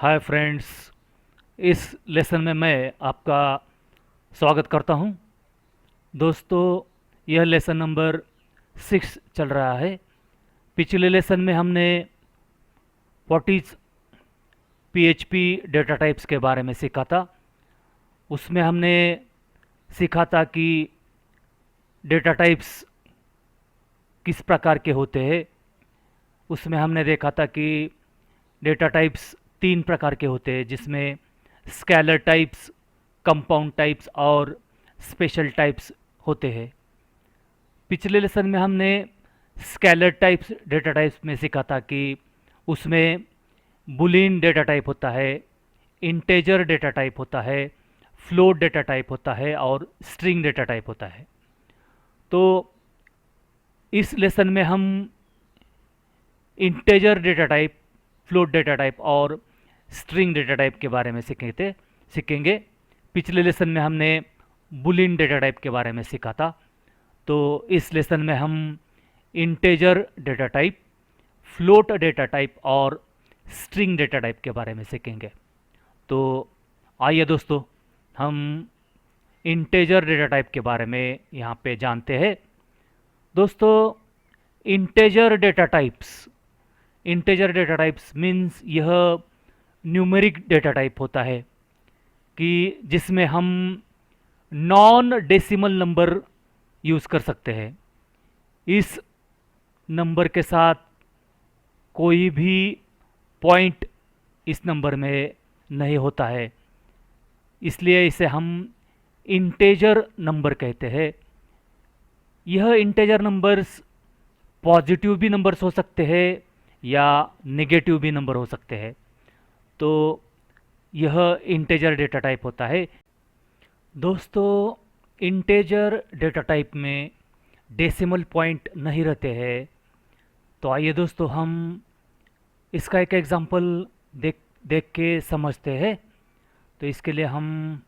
Hi friends. इस lesson में मैं आपका स्वागत करता हूं। दोस्तों, यह लेसन नंबर 6 चल रहा है। पिछले लेसन में हमने what is PHP data types के बारे में सीखा था। उसमें हमने सीखा था कि डेटा टाइप्स किस प्रकार के होते हैं। उसमें हमने देखा था कि डेटा टाइप्स 3 प्रकार के होते हैं, जिसमें स्केलर टाइप्स, कंपाउंड टाइप्स और स्पेशल टाइप्स होते हैं। पिछले लेसन में हमने स्केलर टाइप्स डेटा टाइप्स में सीखा था कि उसमें बुलियन डेटा टाइप होता है, इंटेजर डेटा टाइप होता है, फ्लोट डेटा टाइप होता है और स्ट्रिंग डेटा टाइप होता है। तो इस लेसन में हम integer data type, float data type और स्ट्रिंग डेटा टाइप के बारे में सीखेंगे। पिछले लेसन में हमने बुलियन डेटा टाइप के बारे में सीखा था। तो इस लेसन में हम integer data type, float data type और स्ट्रिंग डेटा टाइप के बारे में सीखेंगे। तो आइए दोस्तों, हम इंटेजर डेटा टाइप के बारे में यहाँ पे जानते हैं। दोस्तों, इंटेजर डेटा टाइप्स मीन्स यह न्यूमेरिक डेटा टाइप होता है कि जिसमें हम नॉन डेसिमल नंबर यूज़ कर सकते हैं। इस नंबर के साथ कोई भी पॉइंट इस नंबर में नहीं होता है, इसलिए इसे हम इंटेजर नंबर कहते हैं। यह इंटेजर नंबर्स पॉजिटिव भी नंबर्स हो सकते हैं या नेगेटिव भी नंबर हो सकते हैं। तो यह इंटेजर डेटा टाइप होता है। दोस्तों, इंटेजर डेटा टाइप में डेसिमल पॉइंट नहीं रहते हैं। तो आइए दोस्तों, हम इसका एक एग्जांपल देख देख के समझते हैं। तो इसके लिए हम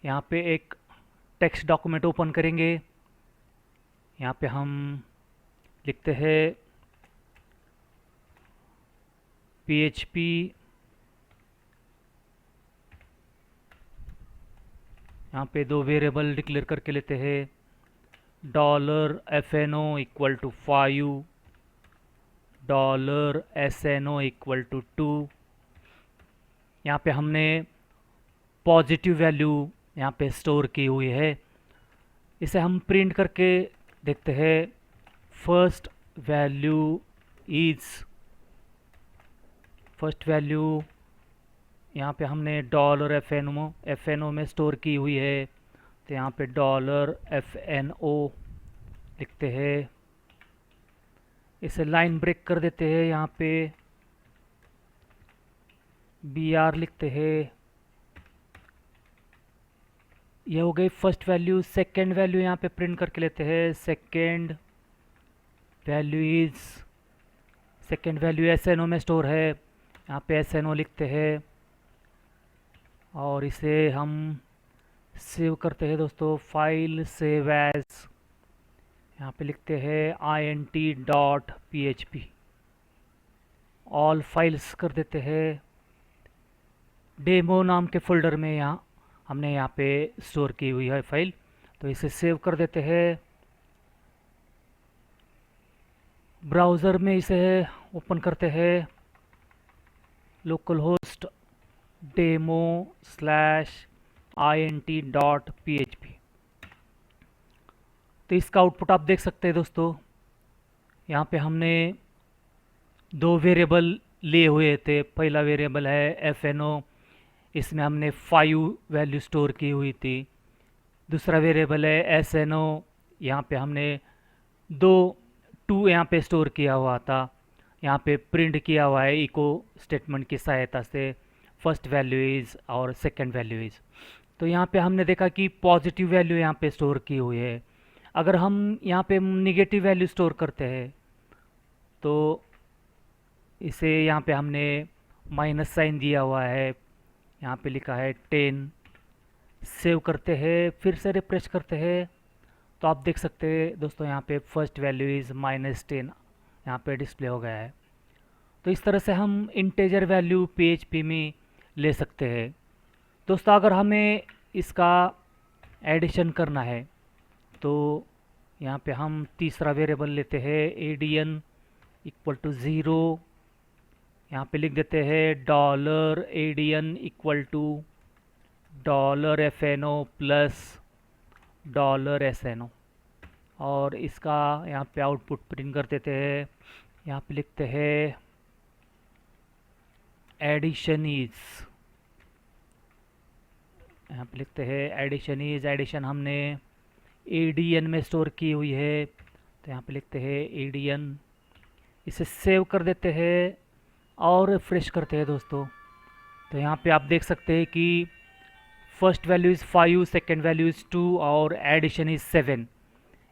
यहाँ पे एक टेक्स्ट डॉक्यूमेंट ओपन करेंगे। यहाँ पे हम लिखते हैं PHP यहाँ पे 2 वेरिएबल डिक्लेयर करके लेते हैं। $FNO equal to 5, $SNO equal to 2। यहाँ पे हमने पॉजिटिव वैल्यू यहाँ पे स्टोर की हुई है। इसे हम प्रिंट करके देखते हैं। फर्स्ट वैल्यू यहाँ पे हमने $FNO में स्टोर की हुई है। तो यहाँ पे $FNO लिखते हैं। इसे लाइन ब्रेक कर देते हैं। यहाँ पे BR लिखते हैं। यह हो गई फर्स्ट वैल्यू। सेकेंड वैल्यू यहाँ पे प्रिंट करके लेते हैं। सेकेंड वैल्यू SNO में स्टोर है। यहाँ पे SNO लिखते हैं और इसे हम सेव करते हैं। दोस्तों, फाइल सेव एज, यहाँ पे लिखते हैं int.php। ऑल फाइल्स कर देते हैं। डेमो नाम के फोल्डर में हमने यहाँ पे स्टोर की हुई है फाइल। तो इसे सेव कर देते हैं। ब्राउज़र में इसे ओपन करते हैं। Local host demo/int.php। तो इसका आउटपुट आप देख सकते हैं। दोस्तों, यहाँ पे हमने 2 वेरिएबल लिए हुए थे। पहला वेरिएबल है FNO, इसमें हमने 5 वैल्यू स्टोर की हुई थी। दूसरा वेरिएबल है SNO, यहाँ पे हमने 2 यहाँ पे स्टोर किया हुआ था। यहाँ पे प्रिंट किया हुआ है इको स्टेटमेंट की सहायता से, फर्स्ट वैल्यू इज़ और सेकंड वैल्यू इज़। तो यहाँ पे हमने देखा कि पॉजिटिव वैल्यू यहाँ पे स्टोर की हुई है। अगर हम यहाँ पे नेगेटिव वैल्यू स्टोर करते हैं तो इसे यहाँ पे हमने माइनस साइन दिया हुआ है। यहाँ पे लिखा है 10। सेव करते हैं, फिर से रिफ्रेश करते हैं तो आप देख सकते हैं दोस्तों, यहाँ पे फर्स्ट वैल्यू इज़ -10 यहाँ पे डिस्प्ले हो गया है। तो इस तरह से हम इंटेजर वैल्यू PHP में ले सकते हैं। दोस्तों अगर हमें इसका एडिशन करना है तो यहाँ पे हम तीसरा वेरिएबल लेते हैं ADN इक्वल टू ज़ीरो। यहाँ पे लिख देते हैं $ADN equal to $FNO plus $SNO और इसका यहाँ पे आउटपुट प्रिंट कर देते हैं। यहाँ पे लिखते हैं एडिशन इज, यहाँ पे लिखते हैं एडिशन इज, एडिशन हमने ADN में स्टोर की हुई है तो यहाँ पे लिखते हैं ADN। इसे सेव कर देते हैं और रिफ्रेश करते हैं दोस्तों। तो यहाँ पे आप देख सकते हैं कि first value is 5, second value is 2 और एडिशन इज़ 7।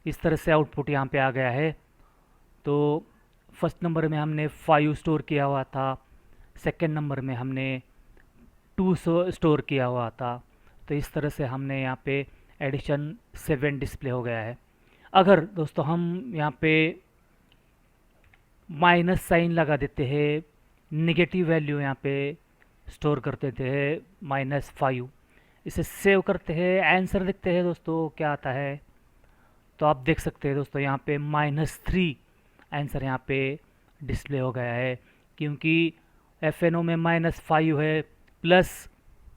इस तरह से आउटपुट यहाँ पे आ गया है। तो फर्स्ट नंबर में हमने 5 स्टोर किया हुआ था, सेकेंड नंबर में हमने 2 स्टोर किया हुआ था। तो इस तरह से हमने यहाँ पे एडिशन 7 डिस्प्ले हो गया है। अगर दोस्तों हम यहाँ पे माइनस साइन लगा देते हैं, नेगेटिव वैल्यू यहाँ पे स्टोर कर देते हैं -5, इसे सेव करते हैं, आंसर देखते हैं दोस्तों क्या आता है। तो आप देख सकते हैं दोस्तों यहाँ पे -3 आंसर यहाँ पे डिस्प्ले हो गया है, क्योंकि FNO में -5 है प्लस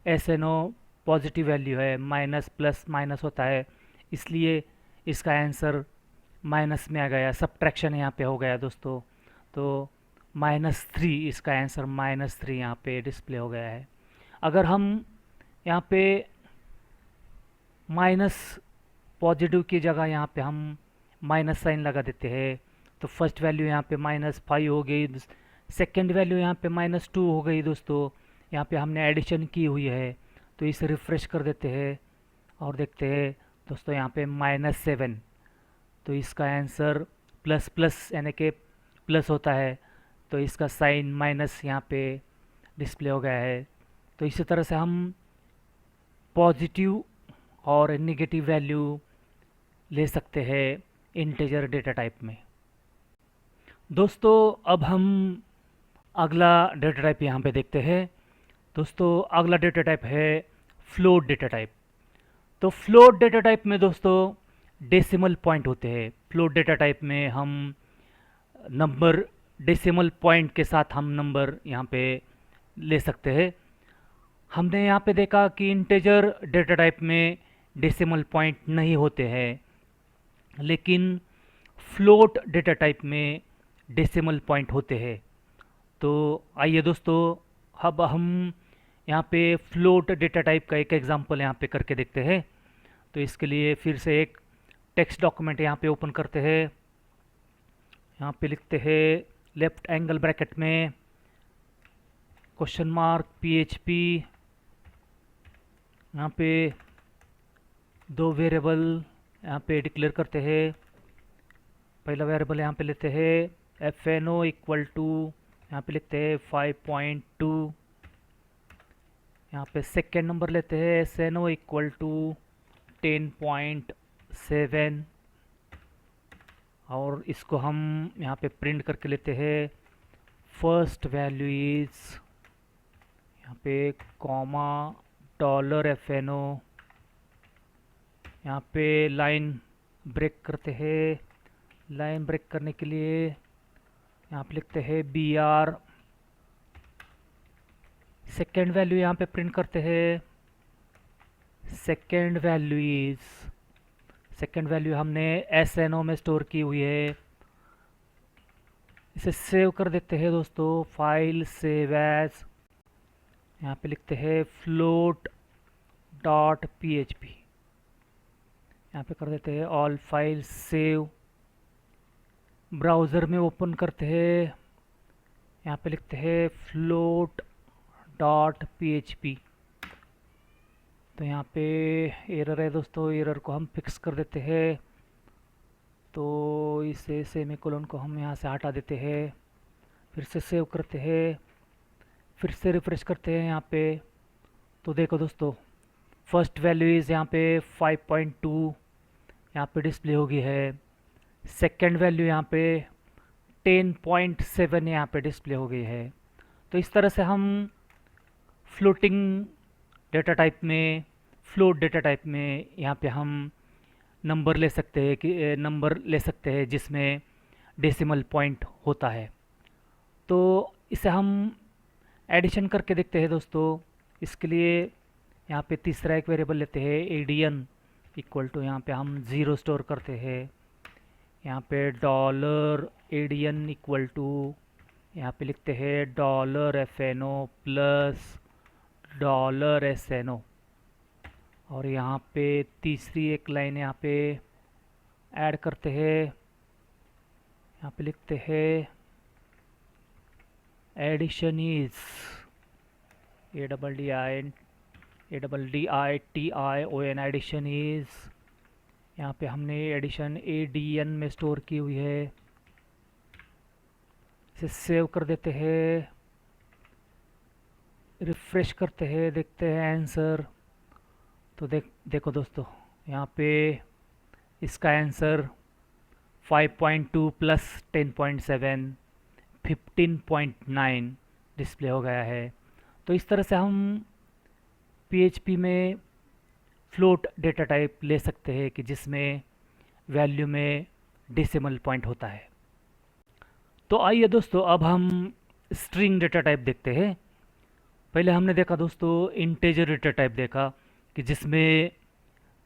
SNO पॉजिटिव वैल्यू है, माइनस प्लस माइनस होता है, इसलिए इसका आंसर माइनस में आ गया, सब्ट्रैक्शन यहाँ पे हो गया दोस्तों। तो -3 इसका आंसर -3 यहाँ पे डिस्प्ले हो गया है। अगर हम यहाँ पे माइनस पॉजिटिव की जगह यहाँ पे हम माइनस साइन लगा देते हैं तो फर्स्ट वैल्यू यहाँ पे -5 हो गई, सेकेंड वैल्यू यहाँ पे -2 हो गई दोस्तों। यहाँ पे हमने एडिशन की हुई है तो इसे रिफ़्रेश कर देते हैं और देखते हैं दोस्तों यहाँ पे -7। तो इसका आंसर प्लस प्लस यानी कि प्लस होता है, तो इसका साइन माइनस यहाँ पे डिस्प्ले हो गया है। तो इसी तरह से हम पॉजिटिव और नेगेटिव वैल्यू ले सकते हैं इंटीजर डेटा टाइप में। दोस्तों अब हम अगला डेटा टाइप यहाँ पे देखते हैं। दोस्तों अगला डेटा टाइप है फ्लोट डेटा टाइप। तो फ्लोट डेटा टाइप में दोस्तों डेसिमल पॉइंट होते हैं। फ्लोट डेटा टाइप में हम नंबर डेसिमल पॉइंट के साथ हम नंबर यहाँ पे ले सकते हैं। हमने यहाँ पे देखा कि इंटीजर डेटा टाइप में डेसिमल पॉइंट नहीं होते हैं, लेकिन फ्लोट डेटा टाइप में डेसिमल पॉइंट होते हैं। तो आइए दोस्तों अब हम यहाँ पे फ्लोट डेटा टाइप का एक एग्जांपल यहाँ पे करके देखते हैं। तो इसके लिए फिर से एक टेक्स्ट डॉक्यूमेंट यहाँ पे ओपन करते हैं। यहाँ पे लिखते हैं लेफ्ट एंगल ब्रैकेट में $PHP। यहाँ पे 2 वेरिएबल यहाँ पे डिक्लेयर करते हैं। पहला वेरिएबल यहाँ पे लेते हैं FNO इक्वल टू, यहाँ पे लिखते हैं 5.2। यहाँ पे सेकेंड नंबर लेते हैं SNO इक्वल टू 10.7 और इसको हम यहाँ पे प्रिंट करके लेते हैं फर्स्ट वैल्यू इज, यहाँ पे कॉमा $FNO। यहाँ पे लाइन ब्रेक करते हैं। लाइन ब्रेक करने के लिए यहाँ पे लिखते हैं BR। सेकेंड वैल्यू यहाँ पे प्रिंट करते हैं second value is, second value हमने SNO में स्टोर की हुई है। इसे सेव कर देते हैं दोस्तों, फाइल सेव एज। यहाँ पे लिखते हैं float.php। यहाँ पे कर देते हैं ऑल फाइल सेव। ब्राउज़र में ओपन करते हैं, यहाँ पे लिखते हैं float.php। तो यहाँ पे एरर है दोस्तों, एरर को हम फिक्स कर देते हैं। तो इसे सेमीकोलन को हम यहाँ से हटा देते हैं, फिर से सेव करते हैं, फिर से रिफ्रेश करते हैं यहाँ पे। तो देखो दोस्तों फर्स्ट वैल्यू इज़ यहाँ पे 5.2 यहाँ पे डिस्प्ले होगी है। सेकेंड वैल्यू यहाँ पे 10.7 यहाँ पे डिस्प्ले हो गई है। तो इस तरह से हम फ्लोटिंग डेटा टाइप में, फ्लोट डेटा टाइप में यहाँ पे हम नंबर ले सकते हैं कि नंबर ले सकते हैं जिसमें डेसिमल पॉइंट होता है। तो इसे हम एडिशन करके देखते हैं दोस्तों। इसके लिए यहाँ पे तीसरा एक वेरिएबल लेते हैं एडियन इक्वल टू, यहाँ पे हम ज़ीरो स्टोर करते हैं। यहाँ पे डॉलर एडियन इक्वल टू, यहाँ पे लिखते हैं dollar F N O plus dollar S N O. और यहाँ पे तीसरी एक लाइन यहाँ पे ऐड करते हैं। यहाँ पे लिखते हैं addition is ADDITION, addition is, यहाँ पे हमने एडिशन ADN में स्टोर की हुई है। इसे सेव कर देते हैं, रिफ्रेश करते हैं, देखते हैं आंसर। तो देखो दोस्तों, यहाँ पे इसका आंसर 5.2 प्लस 10.7 15.9 डिस्प्ले हो गया है। तो इस तरह से हम PHP में फ्लोट डेटा टाइप ले सकते हैं कि जिसमें वैल्यू में डेसिमल पॉइंट होता है। तो आइए दोस्तों, अब हम स्ट्रिंग डेटा टाइप देखते हैं। पहले हमने देखा दोस्तों इंटेजर डेटा टाइप देखा कि जिसमें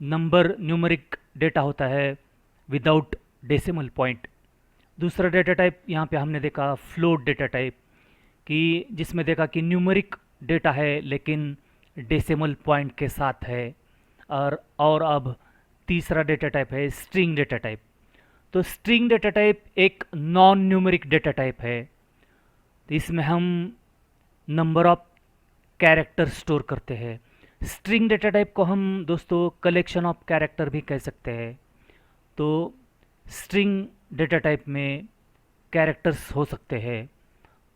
नंबर न्यूमरिक डेटा होता है विदाउट डेसिमल पॉइंट। दूसरा डेटा टाइप यहाँ पे हमने देखा फ्लोट डेटा टाइप, कि जिसमें देखा कि न्यूमरिक डेटा है लेकिन डेसिमल पॉइंट के साथ है। और अब तीसरा डेटा टाइप है स्ट्रिंग डेटा टाइप। तो स्ट्रिंग डेटा टाइप एक नॉन न्यूमरिक डेटा टाइप है। तो इसमें हम नंबर ऑफ कैरेक्टर स्टोर करते हैं। स्ट्रिंग डेटा टाइप को हम दोस्तों कलेक्शन ऑफ कैरेक्टर भी कह सकते हैं। तो स्ट्रिंग डेटा टाइप में कैरेक्टर्स हो सकते हैं।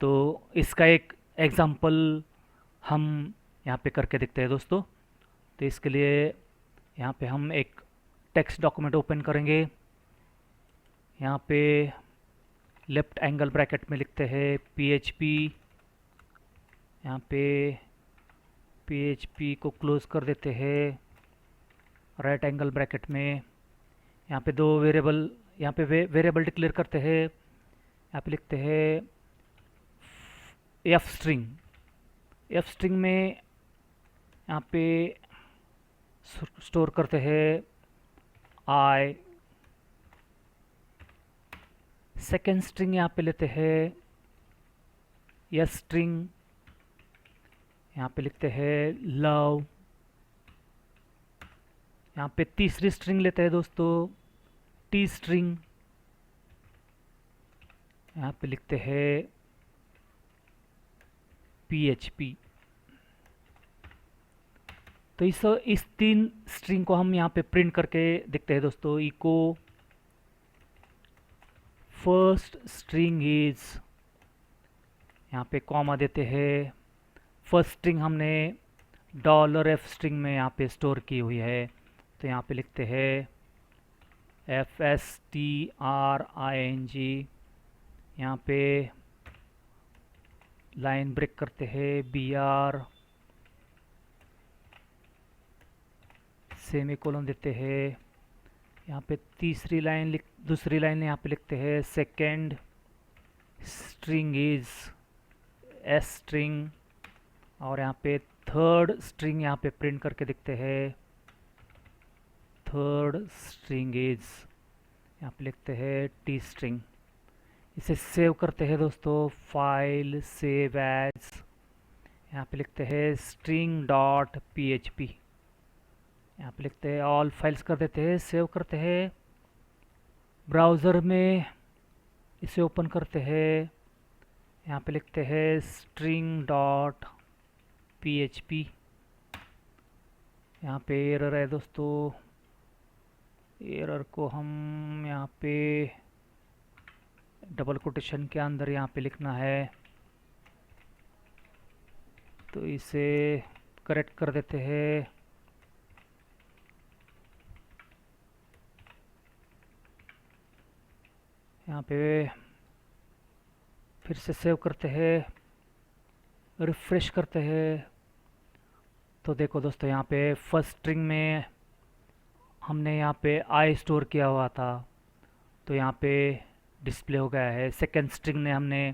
तो इसका एक एग्जांपल हम यहाँ पे करके देखते हैं दोस्तों। तो इसके लिए यहाँ पे हम एक टेक्स्ट डॉक्यूमेंट ओपन करेंगे। यहाँ पे लेफ्ट एंगल ब्रैकेट में लिखते हैं PHP। यहाँ पे PHP को क्लोज कर देते हैं। राइट एंगल ब्रैकेट में यहाँ पे दो वेरिएबल, यहाँ पे वेरिएबल डिक्लेयर करते हैं। यहाँ पे लिखते हैं एफ स्ट्रिंग। एफ स्ट्रिंग में यहाँ पे स्टोर करते हैं आई। सेकेंड स्ट्रिंग यहाँ पे लेते हैं एस स्ट्रिंग। यहाँ पे लिखते हैं लव। यहाँ पे तीसरी स्ट्रिंग लेते हैं दोस्तों टी स्ट्रिंग। यहाँ पे लिखते हैं PHP। तो इस तीन स्ट्रिंग को हम यहाँ पे प्रिंट करके देखते हैं दोस्तों। इको फर्स्ट स्ट्रिंग इज, यहाँ पे कॉमा देते हैं। फर्स्ट स्ट्रिंग हमने $f स्ट्रिंग में यहाँ पे स्टोर की हुई है। तो यहाँ पे लिखते हैं FSTRING। यहाँ पे लाइन ब्रेक करते हैं BR, सेमीकोलन देते हैं। यहाँ पे दूसरी लाइन यहाँ पे लिखते हैं second string is S string. और यहाँ पे थर्ड स्ट्रिंग यहाँ पे प्रिंट करके दिखते हैं थर्ड स्ट्रिंग इज, यहाँ पे लिखते हैं T स्ट्रिंग। इसे सेव करते हैं दोस्तों, फाइल सेव एज। यहाँ पे लिखते हैं string.php। यहाँ पे लिखते हैं ऑल फाइल्स कर देते हैं, सेव करते हैं। ब्राउज़र में इसे ओपन करते हैं। यहाँ पे लिखते हैं string.php। यहाँ पे एरर है दोस्तों। एरर को हम यहाँ पे डबल कोटेशन के अंदर यहाँ पे लिखना है। तो इसे करेक्ट कर देते हैं। यहाँ पे फिर से सेव करते हैं, रिफ्रेश करते हैं। तो देखो दोस्तों, यहाँ पे फर्स्ट स्ट्रिंग में हमने यहाँ पे आई स्टोर किया हुआ था, तो यहाँ पे डिस्प्ले हो गया है। सेकेंड स्ट्रिंग में हमने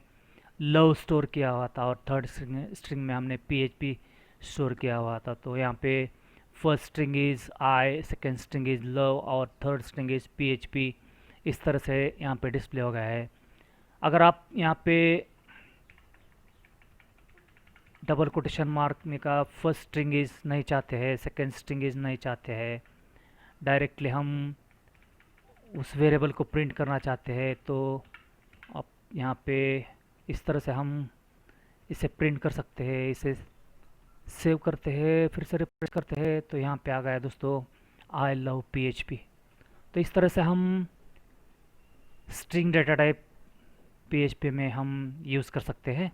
लव स्टोर किया हुआ था, और थर्ड स्ट्रिंग में हमने पीएचपी स्टोर किया हुआ था। तो यहाँ पे first string is I, second string is love, और थर्ड स्ट्रिंग इज़ पीएचपी। इस तरह से यहाँ पे डिस्प्ले हो गया है। अगर आप यहाँ पे डबल कोटेशन मार्क में का फर्स्ट स्ट्रिंग इज़ नहीं चाहते हैं, सेकेंड स्ट्रिंग इज़ नहीं चाहते हैं, डायरेक्टली हम उस वेरिएबल को प्रिंट करना चाहते हैं, तो आप यहाँ पे इस तरह से हम इसे प्रिंट कर सकते हैं। इसे सेव करते हैं, फिर से रिफ्रेश करते हैं, तो यहाँ पे आ गया दोस्तों आई लव पीएचपी। तो इस तरह से हम स्ट्रिंग डेटा टाइप पीएचपी में हम यूज़ कर सकते हैं।